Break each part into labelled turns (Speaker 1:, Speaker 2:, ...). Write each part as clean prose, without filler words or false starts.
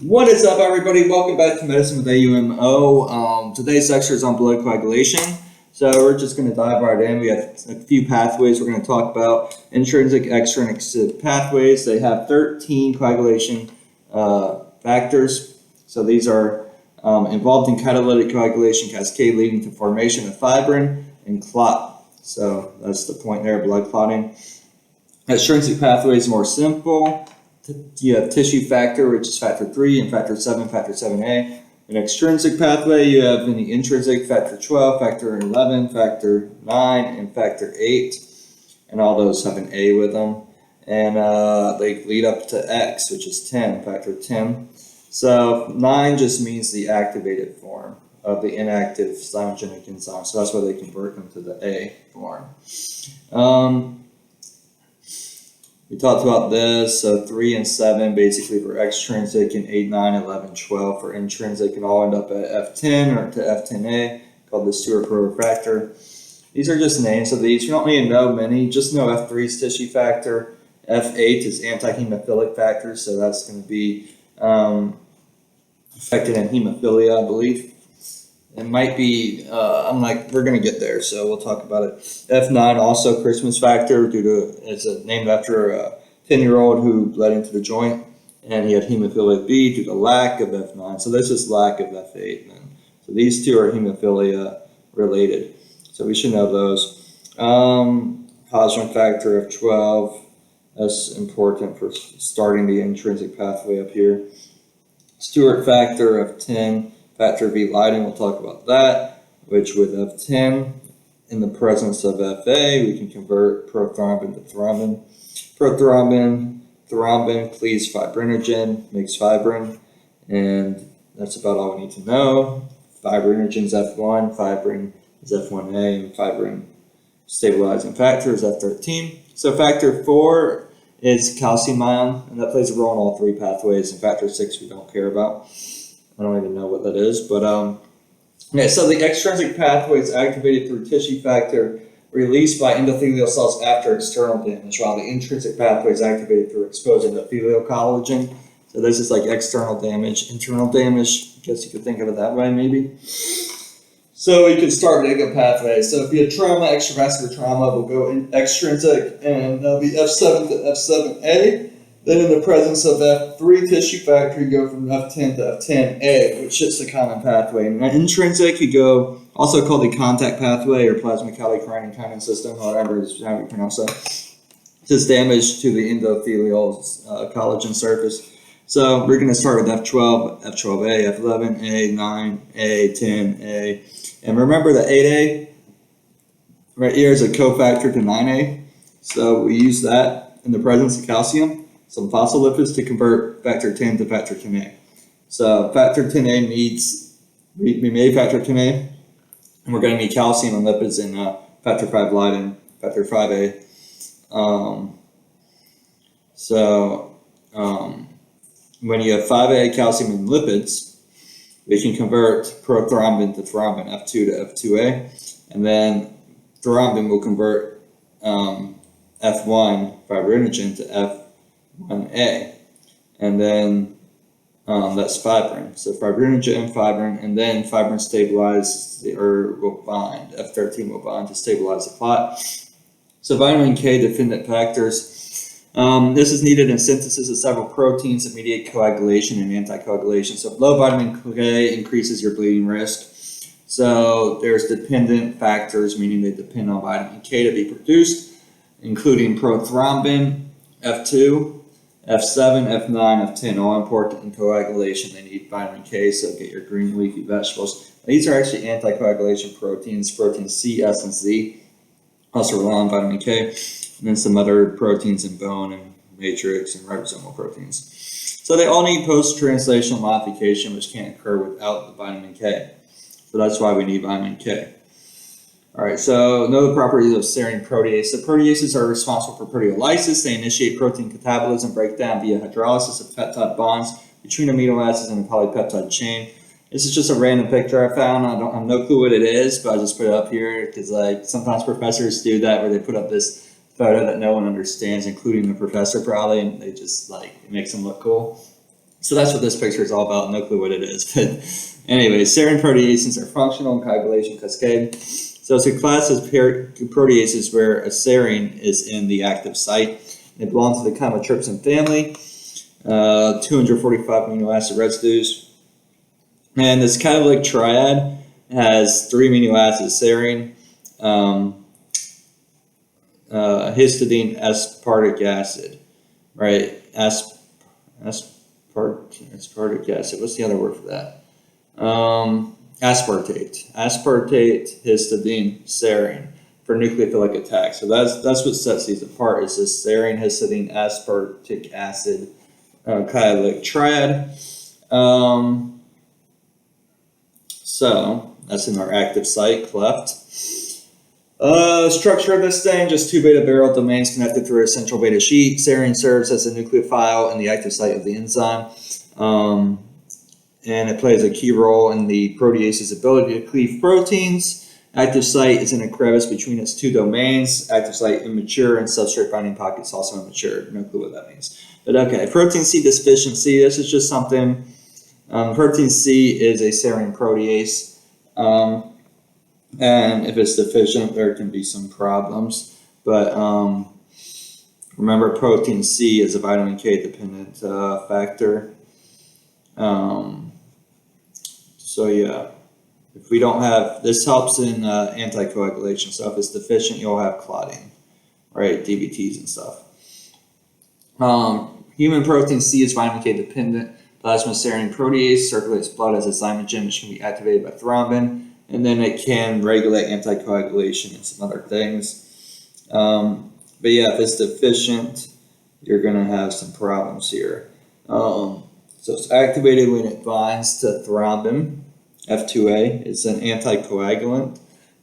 Speaker 1: What is up, everybody? Welcome back to Medicine with AUMO. Today's lecture is on blood coagulation. So we're just going to dive right in. We have a few pathways we're going to talk about. Intrinsic, extrinsic pathways. They have 13 coagulation factors. So these are involved in catalytic coagulation cascade leading to formation of fibrin and clot. So that's the point there, blood clotting. Extrinsic pathway is more simple. You have tissue factor, which is factor 3, and factor 7, factor 7A. An extrinsic pathway, you have in the intrinsic factor 12, factor 11, factor 9, and factor 8. And all those have an A with them. And they lead up to X, which is 10, factor 10. So 9 just means the activated form of the inactive thymogenic enzyme. So that's why they convert them to the A form. We talked about this, so 3 and 7 basically for extrinsic, and 8, 9, 11, 12 for intrinsic, and all end up at F10 or to F10A, called the Stewart-Brewer factor. These are just names of these. You don't need to know many, just know F3 is tissue factor, F8 is anti-hemophilic factor, so that's going to be affected in hemophilia, I believe. It might be, we're going to get there, so we'll talk about it. F9, also Christmas factor, it's named after a 10-year-old who bled into the joint, and he had hemophilia B due to lack of F9. So this is lack of F8 then. So these two are hemophilia related. So we should know those. Hodgkin factor of 12, that's important for starting the intrinsic pathway up here. Stewart factor of 10. Factor V Leiden, we'll talk about that, which with F10, in the presence of FA, we can convert prothrombin to thrombin. Thrombin cleaves fibrinogen, makes fibrin, and that's about all we need to know. Fibrinogen is F1, fibrin is F1A, and fibrin stabilizing factor is F13. So factor 4 is calcium ion, and that plays a role in all 3 pathways, and factor 6 we don't care about. I don't even know what that is, but okay, so the extrinsic pathway is activated through tissue factor released by endothelial cells after external damage, while the intrinsic pathway is activated through exposed endothelial collagen. So this is like external damage, internal damage. I guess you could think of it that way, maybe. So you can start with a pathway. So if you have trauma, extravascular trauma, we'll go in extrinsic, and that'll be F7 to F7A. Then in the presence of F3 tissue factor, you go from F10 to F10A, which is the common pathway. And intrinsic, you go, also called the contact pathway or plasma kallikrein-kinin system, whatever is how you pronounce that. It's damage to the endothelial collagen surface. So we're going to start with F12, F12A, F11A, 9A, 10A. And remember the 8A right here is a cofactor to 9A. So we use that in the presence of calcium. Some phospholipids to convert factor 10 to factor 10A. So factor 10A needs, we made factor 10A, and we're going to need calcium and lipids in factor 5 Leiden, factor 5A. When you have 5A calcium and lipids, we can convert prothrombin to thrombin, F2 to F2A, and then thrombin will convert F1 fibrinogen to F1A, and then that's fibrin. So fibrinogen, fibrin, and then fibrin stabilizes will bind. F13 will bind to stabilize the clot. So vitamin K dependent factors. This is needed in synthesis of several proteins that mediate coagulation and anticoagulation. So low vitamin K increases your bleeding risk. So there's dependent factors, meaning they depend on vitamin K to be produced, including prothrombin, F2, F7, F9, F10, all important in coagulation. They need vitamin K, so get your green leafy vegetables. These are actually anticoagulation proteins C, S, and Z. Also rely on vitamin K, and then some other proteins in bone and matrix and ribosomal proteins. So they all need post-translational modification, which can't occur without the vitamin K. So that's why we need vitamin K. All right, so know the properties of serine protease. So proteases are responsible for proteolysis. They initiate protein catabolism breakdown via hydrolysis of peptide bonds between amino acids in a polypeptide chain. This is just a random picture I found. I have no clue what it is, but I just put it up here because like sometimes professors do that where they put up this photo that no one understands, including the professor probably, and they just like, it makes them look cool. So that's what this picture is all about. No clue what it is. But anyway, serine proteases are functional in coagulation cascade. So it's a class of proteases where a serine is in the active site. They belong to the chymotrypsin family, 245 amino acid residues. And this catalytic triad has 3 amino acids: serine, histidine, aspartic acid, right? Aspartic acid. What's the other word for that? Aspartate, histidine, serine for nucleophilic attack. So that's what sets these apart. Is this serine, histidine, aspartic acid catalytic triad. So that's in our active site, cleft. Structure of this thing, just 2 beta barrel domains connected through a central beta sheet. Serine serves as a nucleophile in the active site of the enzyme. And it plays a key role in the protease's ability to cleave proteins. Active site is in a crevice between its 2 domains. Active site immature and substrate binding pockets also immature. No clue what that means. But okay, protein C deficiency. This is just something. Protein C is a serine protease. And if it's deficient, there can be some problems. But remember, protein C is a vitamin K dependent factor. So yeah, if we don't have, this helps in anticoagulation. So if it's deficient, you'll have clotting, right? DVTs and stuff. Human protein C is vitamin K dependent. Plasma serine protease circulates blood as a zymogen, which can be activated by thrombin. And then it can regulate anticoagulation and some other things. But yeah, if it's deficient, you're going to have some problems here. So it's activated when it binds to thrombin, F2A. It's an anticoagulant.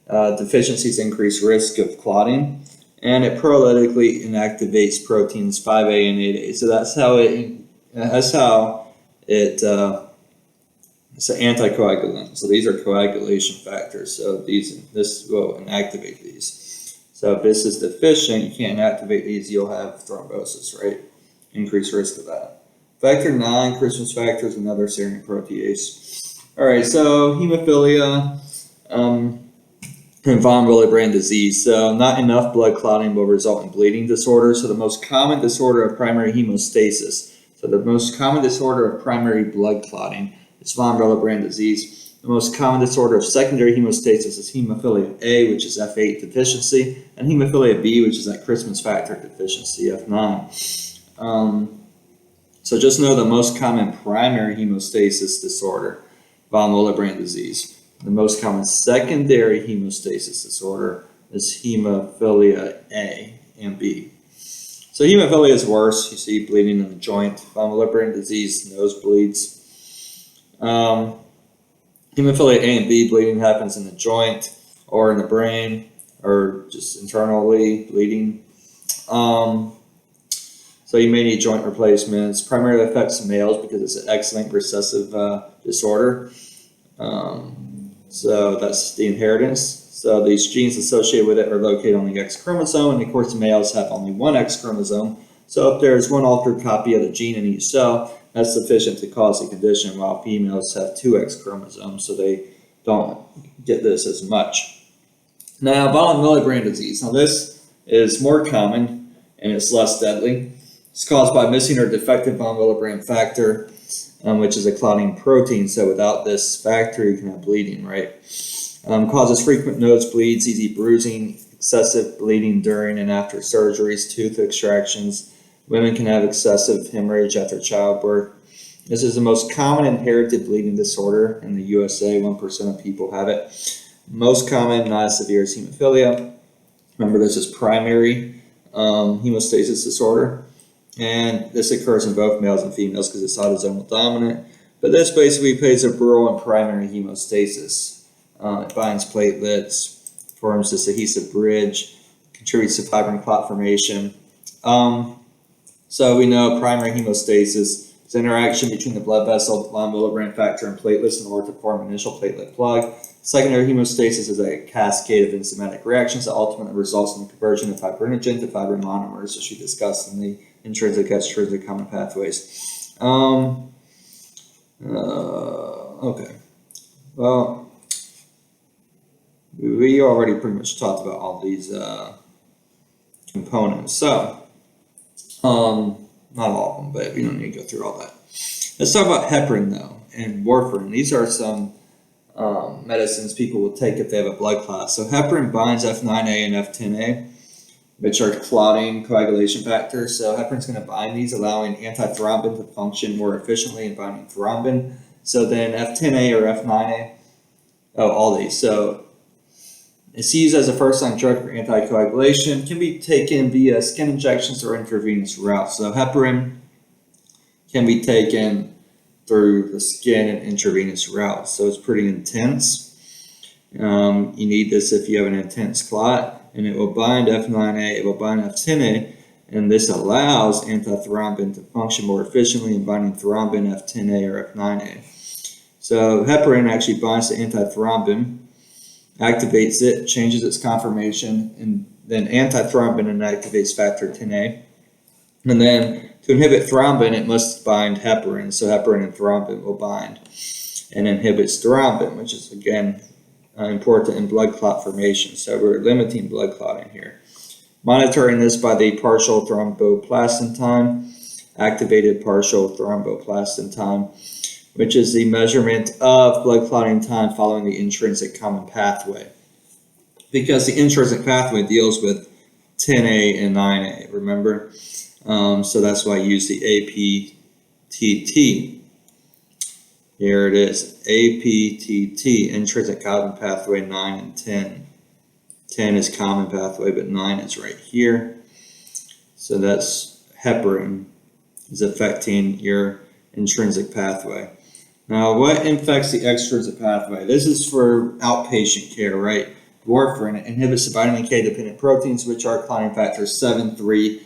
Speaker 1: Deficiencies increase risk of clotting. And it prolytically inactivates proteins 5A and 8A. So that's how it's an anticoagulant. So these are coagulation factors. So this will inactivate these. So if this is deficient, you can't activate these, you'll have thrombosis, right? Increased risk of that. Factor 9, Christmas factor, is another serine protease. All right, so hemophilia and von Willebrand disease. So not enough blood clotting will result in bleeding disorder. So the most common disorder of primary hemostasis. So the most common disorder of primary blood clotting is von Willebrand disease. The most common disorder of secondary hemostasis is hemophilia A, which is F8 deficiency, and hemophilia B, which is that Christmas factor deficiency, F9. So just know the most common primary hemostasis disorder, von Willebrand disease. The most common secondary hemostasis disorder is hemophilia A and B. So hemophilia is worse. You see bleeding in the joint. Von Willebrand disease, nosebleeds. Hemophilia A and B, bleeding happens in the joint or in the brain or just internally bleeding. So you may need joint replacements. Primarily affects males because it's an X-linked recessive disorder. So that's the inheritance. So these genes associated with it are located on the X chromosome, and of course males have only 1 X chromosome. So if there's 1 altered copy of the gene in each cell, that's sufficient to cause the condition, while females have 2 X chromosomes, so they don't get this as much. Now, von Willebrand disease. Now this is more common and it's less deadly. It's caused by missing or defective von Willebrand factor, which is a clotting protein. So without this factor, you can have bleeding, right? Causes frequent nosebleeds, easy bruising, excessive bleeding during and after surgeries, tooth extractions. Women can have excessive hemorrhage after childbirth. This is the most common inherited bleeding disorder in the USA. 1% of people have it. Most common, not as severe as hemophilia. Remember, this is primary hemostasis disorder. And this occurs in both males and females because it's autosomal dominant. But this basically plays a role in primary hemostasis. It binds platelets, forms this adhesive bridge, contributes to fibrin clot formation. So we know primary hemostasis is interaction between the blood vessel, von Willebrand factor, and platelets in order to form initial platelet plug. Secondary hemostasis is a cascade of enzymatic reactions that ultimately results in the conversion of fibrinogen to fibrin monomers, as we discussed in the intrinsic extrinsic common pathways. Well, we already pretty much talked about all these components. So, not all of them, but we don't need to go through all that. Let's talk about heparin though and warfarin. These are some medicines people will take if they have a blood clot. So heparin binds F9A and F10A, which are clotting coagulation factors. So heparin's going to bind these, allowing antithrombin to function more efficiently in binding thrombin. So then F10A or F9A, all these. So it's used as a first-line drug for anticoagulation, can be taken via skin injections or intravenous routes. So heparin can be taken through the skin and intravenous route. So it's pretty intense. You need this if you have an intense clot, and it will bind F9A, it will bind F10A, and this allows antithrombin to function more efficiently in binding thrombin, F10A or F9A. So heparin actually binds to antithrombin, activates it, changes its conformation, and then antithrombin inactivates factor 10A. And then to inhibit thrombin, it must bind heparin. So heparin and thrombin will bind and inhibits thrombin, which is again important in blood clot formation. So we're limiting blood clotting here. Monitoring this by the partial thromboplastin time, activated partial thromboplastin time, which is the measurement of blood clotting time following the intrinsic common pathway. Because the intrinsic pathway deals with 10A and 9A, remember? So that's why I use the APTT. Here it is, APTT, intrinsic common pathway 9 and 10. 10 is common pathway, but 9 is right here. So that's heparin is affecting your intrinsic pathway. Now, what infects the extrinsic pathway? This is for outpatient care, right? Warfarin, it inhibits the vitamin K dependent proteins, which are clotting factors 7, 3.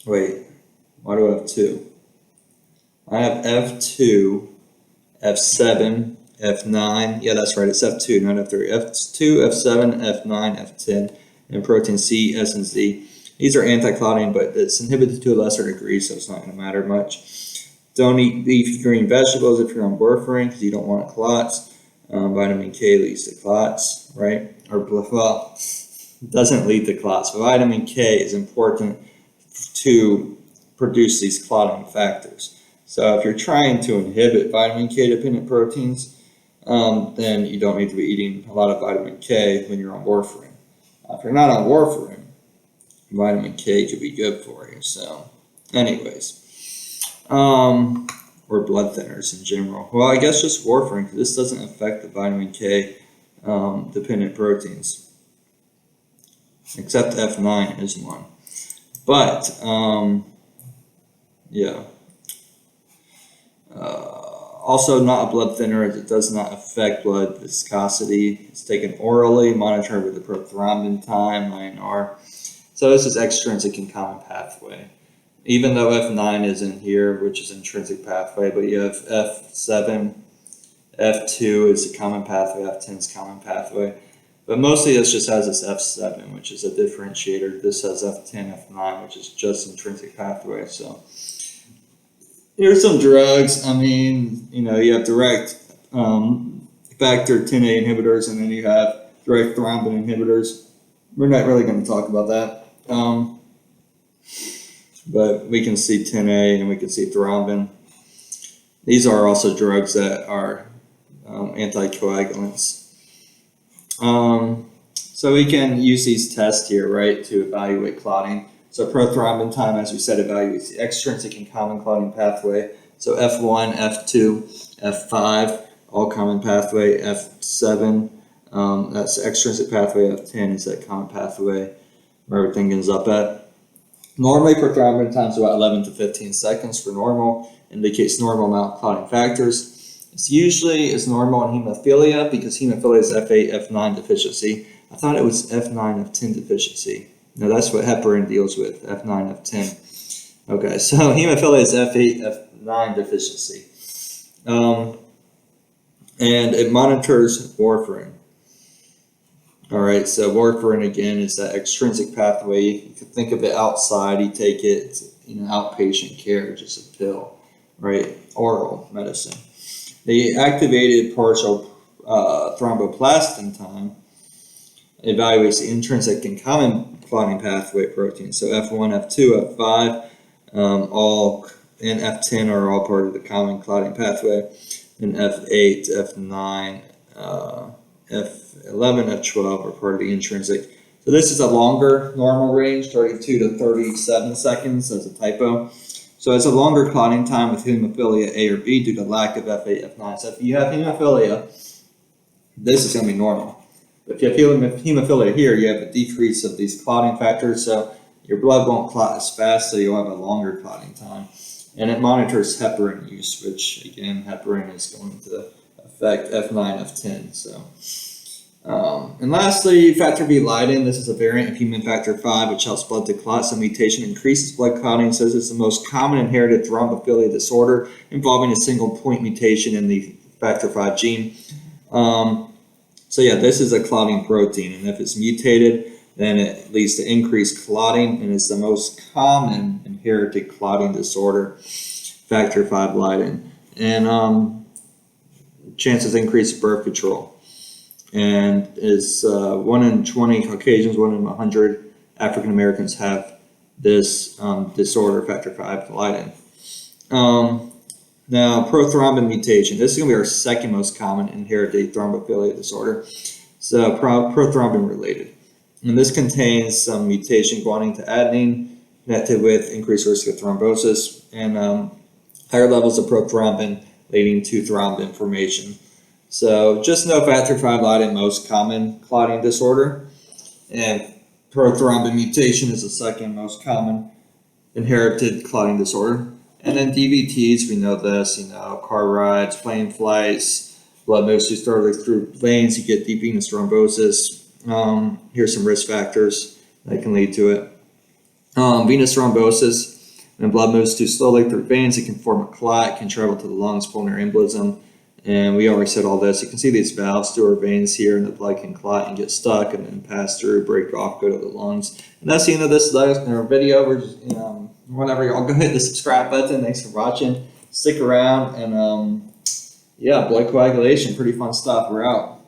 Speaker 1: Wait, why do I have 2? I have F2, F7, F9. Yeah, that's right, it's F2, not F3. F2, F7, F9, F10, and protein C, S, and Z. These are anti-clotting, but it's inhibited to a lesser degree, so it's not going to matter much. Don't eat leafy green vegetables if you're on warfarin because you don't want clots. Vitamin K leads to clots, right? Or, well, doesn't lead to clots, but vitamin K is important to produce these clotting factors. So if you're trying to inhibit vitamin K dependent proteins, then you don't need to be eating a lot of vitamin K when you're on warfarin. If you're not on warfarin, vitamin K could be good for you. So anyways, or blood thinners in general. Well, I guess just warfarin, because this doesn't affect the vitamin K dependent proteins, except F9 is one. But, yeah. Also not a blood thinner as it does not affect blood viscosity. It's taken orally, monitored with the prothrombin time, INR. So this is extrinsic and common pathway. Even though F9 is in here, which is intrinsic pathway, but you have F7, F2 is a common pathway, F10 is common pathway. But mostly this just has this F7, which is a differentiator. This has F10, F9, which is just intrinsic pathway. So here's some drugs. I mean, you know, you have direct factor 10A inhibitors, and then you have direct thrombin inhibitors. We're not really going to talk about that. But we can see 10A and we can see thrombin. These are also drugs that are anticoagulants. So we can use these tests here, right, to evaluate clotting. So prothrombin time, as we said, evaluates the extrinsic and common clotting pathway. So F1, F2, F5, all common pathway. F7, that's the extrinsic pathway. F10 is that common pathway where everything ends up at. Normally, prothrombin time is about 11 to 15 seconds for normal, indicates normal amount of clotting factors. It's usually is normal in hemophilia because hemophilia is F8, F9 deficiency. I thought it was F9, F10 deficiency. No, that's what heparin deals with, F9, F10. Okay, so hemophilia is F8, F9 deficiency. And it monitors warfarin. All right, so warfarin again is that extrinsic pathway. You can think of it outside. You take it, you know, outpatient care, just a pill, right? Oral medicine. The activated partial thromboplastin time evaluates the intrinsic and common clotting pathway proteins. So F1, F2, F5, all and F10 are all part of the common clotting pathway, and F8, F9, F11, F12 are part of the intrinsic. So this is a longer normal range, 32 to 37 seconds. That's a typo. So it's a longer clotting time with hemophilia A or B due to lack of F8, F9. So if you have hemophilia, this is going to be normal. But if you have hemophilia here, you have a decrease of these clotting factors, so your blood won't clot as fast, so you'll have a longer clotting time. And it monitors heparin use, which again, heparin is going to affect F9, F10. So, and lastly, factor V Leiden. This is a variant of human factor V, which helps blood to clot. So mutation increases blood clotting. Says it's the most common inherited thrombophilia disorder involving a single point mutation in the factor V gene. So yeah, this is a clotting protein, and if it's mutated, then it leads to increased clotting, and it's the most common inherited clotting disorder, factor V Leiden. And chances increase birth control, and is 1 in 20 Caucasians, 1 in 100 African Americans have this disorder, factor V Leiden. Now, prothrombin mutation. This is going to be our second most common inherited thrombophilia disorder. So, prothrombin related. And this contains some mutation binding to adenine, connected with increased risk of thrombosis, and higher levels of prothrombin leading to thrombin formation. So, just know factor V Leiden, most common clotting disorder, and prothrombin mutation is the second most common inherited clotting disorder. And then DVTs, we know this, car rides, plane flights, blood moves too thoroughly through veins, you get deep venous thrombosis. Here's some risk factors that can lead to it. Venous thrombosis, when blood moves too slowly through veins, it can form a clot, can travel to the lungs, pulmonary embolism. And we already said all this. You can see these valves through our veins here, and the blood can clot and get stuck and then pass through, break off, go to the lungs. And that's the end of this video. We're just, whatever, y'all go hit the subscribe button. Thanks for watching. Stick around, and yeah, blood coagulation, pretty fun stuff. We're out.